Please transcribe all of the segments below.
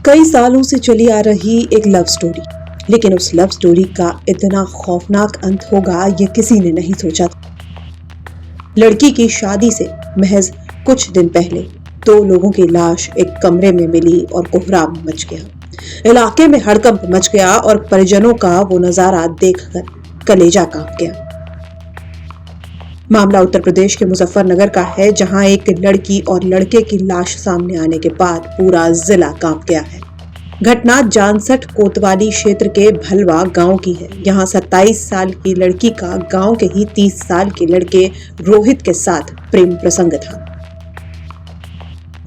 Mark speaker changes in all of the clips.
Speaker 1: कई सालों से चली आ रही एक लव स्टोरी, लेकिन उस लव स्टोरी का इतना खौफनाक अंत होगा ये किसी ने नहीं सोचा था। लड़की की शादी से महज कुछ दिन पहले दो लोगों की लाश एक कमरे में मिली और कोहराम मच गया। इलाके में हड़कंप मच गया और परिजनों का वो नजारा देखकर कलेजा कांप गया। मामला उत्तर प्रदेश के मुजफ्फरनगर का है, जहां एक लड़की और लड़के की लाश सामने आने के बाद पूरा जिला कांप गया है। घटना जानसठ कोतवाली क्षेत्र के भलवा गांव की है। यहां 27 साल की लड़की का गांव के ही 30 साल के लड़के रोहित के साथ प्रेम प्रसंग था।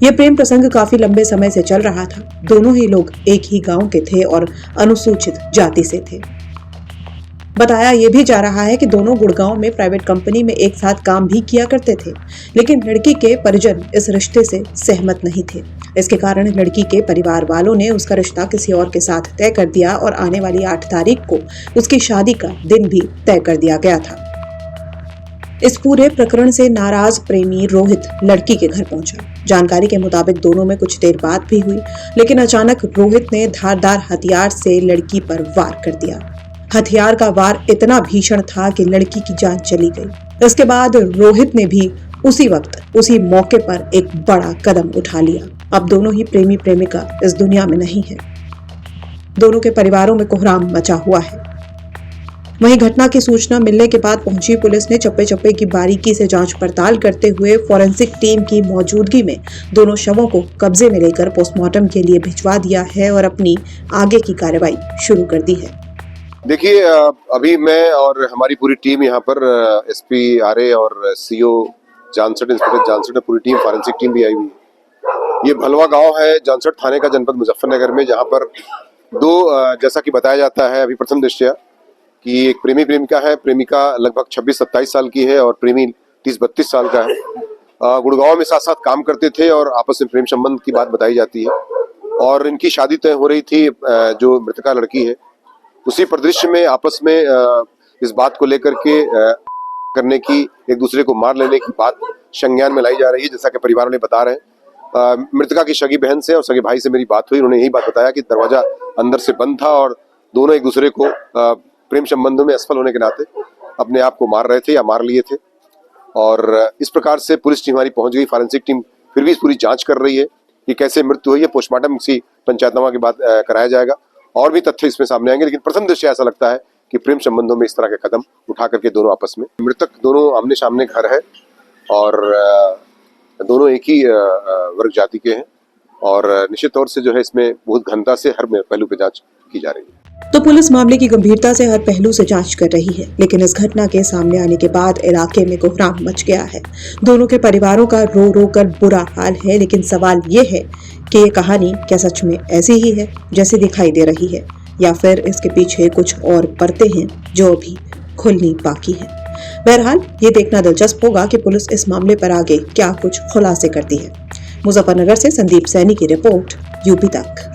Speaker 1: यह प्रेम प्रसंग काफी लंबे समय से चल रहा था। दोनों ही लोग एक ही गांव के थे और अनुसूचित जाति से थे। बताया यह भी जा रहा है कि दोनों गुड़गांव में प्राइवेट कंपनी में एक साथ काम भी किया करते थे, लेकिन लड़की के परिजन इस रिश्ते से सहमत नहीं थे। इसके कारण लड़की के परिवार वालों ने उसका रिश्ता किसी और के साथ तय कर दिया और आने वाली 8 तारीख को उसकी शादी का दिन भी तय कर दिया गया था। इस पूरे प्रकरण से नाराज प्रेमी रोहित लड़की के घर पहुंचा। जानकारी के मुताबिक दोनों में कुछ देर बात भी हुई, लेकिन अचानक रोहित ने धारदार हथियार से लड़की पर वार कर दिया। हथियार का वार इतना भीषण था कि लड़की की जान चली गई। इसके बाद रोहित ने भी उसी वक्त उसी मौके पर एक बड़ा कदम उठा लिया। अब दोनों ही प्रेमी प्रेमिका इस दुनिया में नहीं है। दोनों के परिवारों में कोहराम मचा हुआ है। वहीं घटना की सूचना मिलने के बाद पहुंची पुलिस ने चप्पे चप्पे की बारीकी से जांच पड़ताल करते हुए फॉरेंसिक टीम की मौजूदगी में दोनों शवों को कब्जे में लेकर पोस्टमार्टम के लिए भिजवा दिया है और अपनी आगे की कार्रवाई शुरू कर दी है।
Speaker 2: देखिए, अभी मैं और हमारी पूरी टीम यहाँ पर एसपी आरए और सीओ जानसठ, इंस्पेक्टर जानसठ, पूरी टीम फॉरेंसिक टीम भी आई हुई है। ये भलवा गांव है जानसठ थाने का, जनपद मुजफ्फरनगर में, जहाँ पर दो जैसा कि बताया जाता है अभी प्रथम दृष्टया कि एक प्रेमी प्रेमिका है। प्रेमिका लगभग 26-27 साल की है और प्रेमी 30-32 साल का है। गुड़गांव में साथ साथ काम करते थे और आपस में प्रेम संबंध की बात बताई जाती है और इनकी शादी तय हो रही थी। जो मृतका लड़की है उसी परिदृश्य में आपस में इस बात को लेकर के करने की, एक दूसरे को मार लेने की बात संज्ञान में लाई जा रही है। जैसा कि परिवार वाले बता रहे हैं, मृतका की सगी बहन से और सगे भाई से मेरी बात हुई। उन्होंने यही बात बताया कि दरवाजा अंदर से बंद था और दोनों एक दूसरे को प्रेम संबंधों में असफल होने के नाते अपने आप को मार रहे थे या मार लिए थे। और इस प्रकार से पुलिस टीम हमारी पहुंच गई। फॉरेंसिक टीम फिर भी पूरी जांच कर रही है कि कैसे मृत्यु हुई है। पोस्टमार्टम इसी पंचायतनामा के बाद कराया जाएगा और भी तथ्य इसमें सामने आएंगे, लेकिन प्रथम दृष्टया ऐसा लगता है कि प्रेम संबंधों में इस तरह के कदम उठा करके दोनों आपस में, मृतक दोनों आमने सामने घर है और दोनों एक ही वर्ग जाति के हैं और निश्चित तौर से जो है इसमें बहुत गहनता से हर पहलू पे जांच की जा रही है।
Speaker 1: तो पुलिस मामले की गंभीरता से हर पहलू से जांच कर रही है, लेकिन इस घटना के सामने आने के बाद इलाके में कोहराम मच गया है। दोनों के परिवारों का रो रो कर बुरा हाल है, लेकिन सवाल ये है कि ये कहानी क्या सच में ऐसी ही है जैसे दिखाई दे रही है, या फिर इसके पीछे कुछ और परतें हैं जो अभी खुलनी बाकी है। बहरहाल ये देखना दिलचस्प होगा कि पुलिस इस मामले पर आगे क्या कुछ खुलासे करती है। मुजफ्फरनगर से संदीप सैनी की रिपोर्ट, यूपी तक।